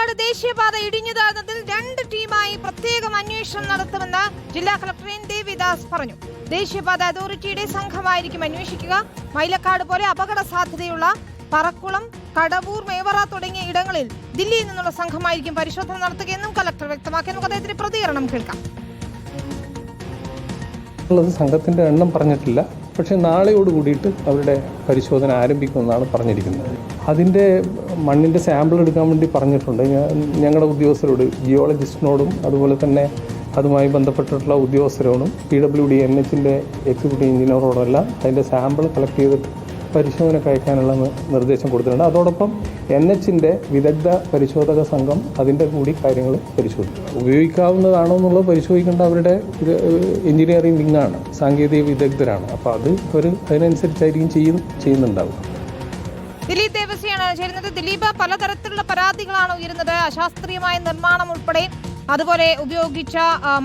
പാലക്കാട് ദേശീയപാത ഇടിഞ്ഞു താഴ്ന്നതിൽ 2 ടീമായി പ്രത്യേകം അന്വേഷണം നടത്തുമെന്ന് ജില്ലാ കളക്ടർ എൻ ദേവിദാസ് പറഞ്ഞു. ദേശീയപാത അതോറിറ്റിയുടെ സംഘമായിരിക്കും അന്വേഷിക്കുക. മൈലക്കാട് പോലെ അപകട സാധ്യതയുള്ള പറക്കുളം, കടവൂർ, മേവറ തുടങ്ങിയ ഇടങ്ങളിൽ ദില്ലിയിൽ നിന്നുള്ള സംഘമായിരിക്കും പരിശോധന നടത്തുകയെന്നും കളക്ടർ വ്യക്തമാക്കി. നമുക്ക് അദ്ദേഹത്തിന്റെ പ്രതികരണം കേൾക്കാം. സംഘത്തിന്റെ എണ്ണം പറഞ്ഞിട്ടില്ല, പക്ഷേ നാളെയോട് കൂടിയിട്ട് അവരുടെ പരിശോധന ആരംഭിക്കുമെന്നാണ് പറഞ്ഞിരിക്കുന്നത്. അതിൻ്റെ മണ്ണിൻ്റെ സാമ്പിൾ എടുക്കാൻ വേണ്ടി പറഞ്ഞിട്ടുണ്ട്. ഞങ്ങളുടെ ഉദ്യോഗസ്ഥരോട്, ജിയോളജിസ്റ്റിനോടും അതുപോലെ തന്നെ അതുമായി ബന്ധപ്പെട്ടിട്ടുള്ള ഉദ്യോഗസ്ഥരോടും PWD NHന്റെ എക്സിക്യൂട്ടീവ് എഞ്ചിനീയറോടെല്ലാം അതിൻ്റെ സാമ്പിൾ കളക്ട് ചെയ്തിട്ട് പരിശോധനയ്ക്ക് അയക്കാനുള്ള നിർദ്ദേശം കൊടുത്തിട്ടുണ്ട്. അതോടൊപ്പം NHന്റെ വിദഗ്ധ പരിശോധക സംഘം അതിൻ്റെ കൂടി കാര്യങ്ങൾ പരിശോധിക്കും. ഉപയോഗിക്കാവുന്നതാണോ എന്നുള്ളത് പരിശോധിക്കേണ്ട അവരുടെ എഞ്ചിനീയറിംഗ് വിങ്ങാണ്, സാങ്കേതിക വിദഗ്ധരാണ്. അപ്പോൾ അത് അവർ അതിനനുസരിച്ചായിരിക്കും ചെയ്യുന്നുണ്ടാവും. ദിലീപ് ദേവസ്യാണ് ചേരുന്നത്. ദിലീപ്, പലതരത്തിലുള്ള പരാതികളാണ് ഉയരുന്നത്. അശാസ്ത്രീയമായ നിർമ്മാണം ഉൾപ്പെടെ അതുപോലെ ഉപയോഗിച്ച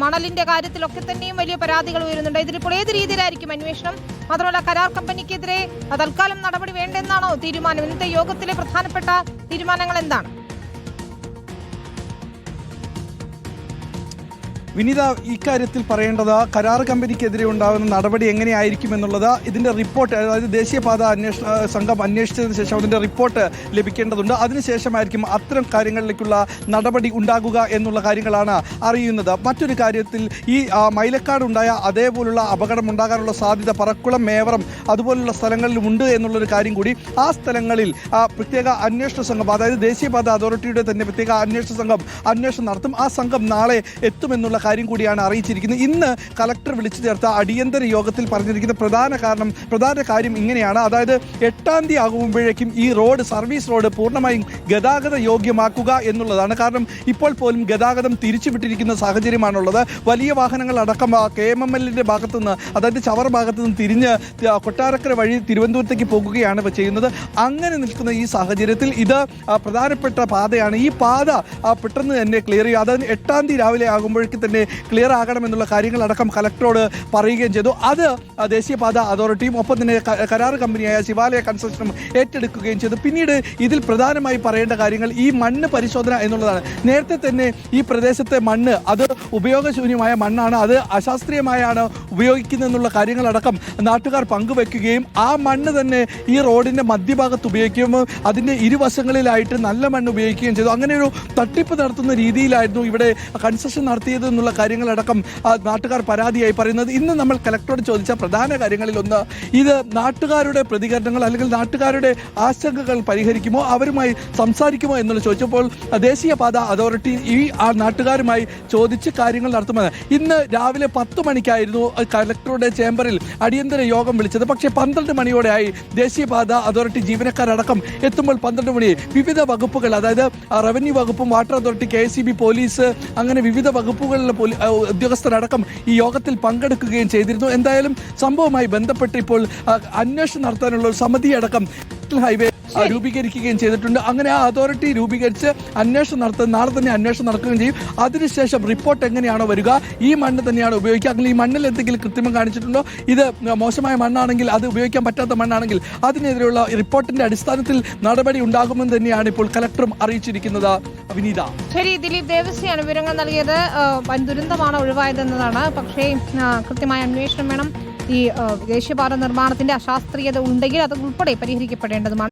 മണലിന്റെ കാര്യത്തിലൊക്കെ തന്നെയും വലിയ പരാതികൾ ഉയരുന്നുണ്ട്. ഇതിലിപ്പോൾ ഏത് രീതിയിലായിരിക്കും അന്വേഷണം? മാത്രമല്ല, കരാർ കമ്പനിക്കെതിരെ തൽക്കാലം നടപടി വേണ്ടെന്നാണോ തീരുമാനം? ഇന്നത്തെ യോഗത്തിലെ പ്രധാനപ്പെട്ട തീരുമാനങ്ങൾ എന്താണ്? വിനീത, ഇക്കാര്യത്തിൽ പറയേണ്ടത് കരാർ കമ്പനിക്കെതിരെ ഉണ്ടാകുന്ന നടപടി എങ്ങനെയായിരിക്കും എന്നുള്ളത് ഇതിൻ്റെ റിപ്പോർട്ട്, അതായത് ദേശീയപാത സംഘം അന്വേഷിച്ചതിന് ശേഷം അതിൻ്റെ റിപ്പോർട്ട് ലഭിക്കേണ്ടതുണ്ട്. അതിനുശേഷമായിരിക്കും അത്തരം കാര്യങ്ങളിലേക്കുള്ള നടപടി ഉണ്ടാകുക എന്നുള്ള കാര്യങ്ങളാണ് അറിയുന്നത്. മറ്റൊരു കാര്യത്തിൽ ഈ മൈലക്കാട് ഉണ്ടായ അതേപോലുള്ള അപകടം ഉണ്ടാകാനുള്ള സാധ്യത പറക്കുളം, മേവറം അതുപോലുള്ള സ്ഥലങ്ങളിലും ഉണ്ട് എന്നുള്ളൊരു കാര്യം കൂടി. ആ സ്ഥലങ്ങളിൽ പ്രത്യേക അന്വേഷണ സംഘം, അതായത് ദേശീയപാത അതോറിറ്റിയുടെ തന്നെ പ്രത്യേക അന്വേഷണ സംഘം അന്വേഷണം നടത്തും. ആ സംഘം നാളെ എത്തുമെന്നുള്ള കാര്യം കൂടിയാണ് അറിയിച്ചിരിക്കുന്നത്. ഇന്ന് കളക്ടർ വിളിച്ചു ചേർത്ത അടിയന്തര യോഗത്തിൽ പറഞ്ഞിരിക്കുന്ന പ്രധാന കാര്യം ഇങ്ങനെയാണ്. അതായത് 8-ാം തീയതി ആകുമ്പോഴേക്കും ഈ റോഡ്, സർവീസ് റോഡ് പൂർണ്ണമായും ഗതാഗത യോഗ്യമാക്കുക എന്നുള്ളതാണ്. കാരണം ഇപ്പോൾ പോലും ഗതാഗതം തിരിച്ചുവിട്ടിരിക്കുന്ന സാഹചര്യമാണുള്ളത്. വലിയ വാഹനങ്ങൾ അടക്കം KMMLന്റെ ഭാഗത്തുനിന്ന്, അതായത് ചവറ ഭാഗത്തുനിന്ന് തിരിഞ്ഞ് കൊട്ടാരക്കര വഴി തിരുവനന്തപുരത്തേക്ക് പോകുകയാണ് ചെയ്യുന്നത്. അങ്ങനെ നിൽക്കുന്ന ഈ സാഹചര്യത്തിൽ ഇത് പ്രധാനപ്പെട്ട പാതയാണ്. ഈ പാത പെട്ടെന്ന് തന്നെ ക്ലിയർ ചെയ്യുക, അതായത് 8-ാം തീയതി രാവിലെ ആകുമ്പോഴേക്കും തന്നെ ക്ലിയർ ആകണമെന്നുള്ള കാര്യങ്ങളടക്കം കളക്ടറോട് പറയുകയും ചെയ്തു. അത് ദേശീയപാത അതോറിറ്റിയും ഒപ്പം തന്നെ കരാർ കമ്പനിയായ ശിവാലയ കൺസ്ട്രക്ഷനും ഏറ്റെടുക്കുകയും ചെയ്തു. പിന്നീട് ഇതിൽ പ്രധാനമായി പറയേണ്ട കാര്യങ്ങൾ ഈ മണ്ണ് പരിശോധന എന്നുള്ളതാണ്. നേരത്തെ തന്നെ ഈ പ്രദേശത്തെ മണ്ണ് അത് ഉപയോഗശൂന്യമായ മണ്ണാണ്, അത് അശാസ്ത്രീയമായാണ് ഉപയോഗിക്കുന്നതെന്നുള്ള കാര്യങ്ങളടക്കം നാട്ടുകാർ പങ്കുവെക്കുകയും ആ മണ്ണ് തന്നെ ഈ റോഡിൻ്റെ മധ്യഭാഗത്ത് ഉപയോഗിക്കുമ്പോൾ അതിൻ്റെ ഇരുവശങ്ങളിലായിട്ട് നല്ല മണ്ണ് ഉപയോഗിക്കുകയും ചെയ്തു. അങ്ങനെ ഒരു തട്ടിപ്പ് നടത്തുന്ന രീതിയിലായിരുന്നു ഇവിടെ കൺസ്ട്രക്ഷൻ നടത്തിയത് എന്നുള്ള കാര്യങ്ങളടക്കം നാട്ടുകാർ പരാതിയായി പറയുന്നത്. ഇന്ന് നമ്മൾ കളക്ടറോട് ചോദിച്ച പ്രധാന കാര്യങ്ങളിലൊന്ന്, ഇത് നാട്ടുകാരുടെ പ്രതികരണങ്ങൾ അല്ലെങ്കിൽ നാട്ടുകാരുടെ ആശങ്കകൾ പരിഹരിക്കുമോ, അവരുമായി സംസാരിക്കുമോ എന്നുള്ള ചോദിച്ചപ്പോൾ ദേശീയപാത അതോറിറ്റി ഈ നാട്ടുകാരുമായി ചോദിച്ച് കാര്യങ്ങൾ നടത്തുമെന്ന്. ഇന്ന് രാവിലെ 10 മണിക്കായിരുന്നു കളക്ടറുടെ ചേംബറിൽ അടിയന്തര യോഗം വിളിച്ചത്. പക്ഷേ 12 മണിയോടെയായി ദേശീയപാത അതോറിറ്റി ജീവനക്കാരടക്കം എത്തുമ്പോൾ 12 മണി വിവിധ വകുപ്പുകൾ, അതായത് റവന്യൂ വകുപ്പും വാട്ടർ അതോറിറ്റി, KSEB, പോലീസ്, അങ്ങനെ വിവിധ വകുപ്പുകളിലെ ഉദ്യോഗസ്ഥരടക്കം ഈ യോഗത്തിൽ പങ്കെടുക്കുകയും ചെയ്തിരുന്നു. എന്തായാലും സംഭവവുമായി ബന്ധപ്പെട്ട് ഇപ്പോൾ അന്വേഷണം നടത്താനുള്ള ഒരു സമിതിയടക്കം ഹൈവേ രൂപീകരിക്കുകയും ചെയ്തിട്ടുണ്ട്. അങ്ങനെ ആ അതോറിറ്റി രൂപീകരിച്ച് അന്വേഷണം നടത്തുന്ന നാളെ തന്നെ അന്വേഷണം നടക്കുകയും ചെയ്യും. അതിനുശേഷം റിപ്പോർട്ട് എങ്ങനെയാണോ വരിക, ഈ മണ്ണ് തന്നെയാണ് ഉപയോഗിക്കുക, അല്ലെങ്കിൽ ഈ മണ്ണിൽ എന്തെങ്കിലും കൃത്രിമം കാണിച്ചിട്ടുണ്ടോ, ഇത് മോശമായ മണ്ണാണെങ്കിൽ, അത് ഉപയോഗിക്കാൻ പറ്റാത്ത മണ്ണാണെങ്കിൽ അതിനെതിരെയുള്ള റിപ്പോർട്ടിന്റെ അടിസ്ഥാനത്തിൽ നടപടി ഉണ്ടാകുമെന്ന് തന്നെയാണ് ഇപ്പോൾ കളക്ടറും അറിയിച്ചിരിക്കുന്നത്. വിനീത, ശരി. ദിലീപ് ദേവസ്യാണ് വിവരങ്ങൾ നൽകിയത്. വൻ ദുരന്തമാണ് ഒഴിവായതെന്നതാണ്. പക്ഷേ കൃത്യമായ അന്വേഷണം വേണം. ഈ ദേശീയപാത നിർമ്മാണത്തിന്റെ അശാസ്ത്രീയത ഉണ്ടെങ്കിൽ അത് ഉൾപ്പെടെ പരിഹരിക്കപ്പെടേണ്ടതുമാണ്.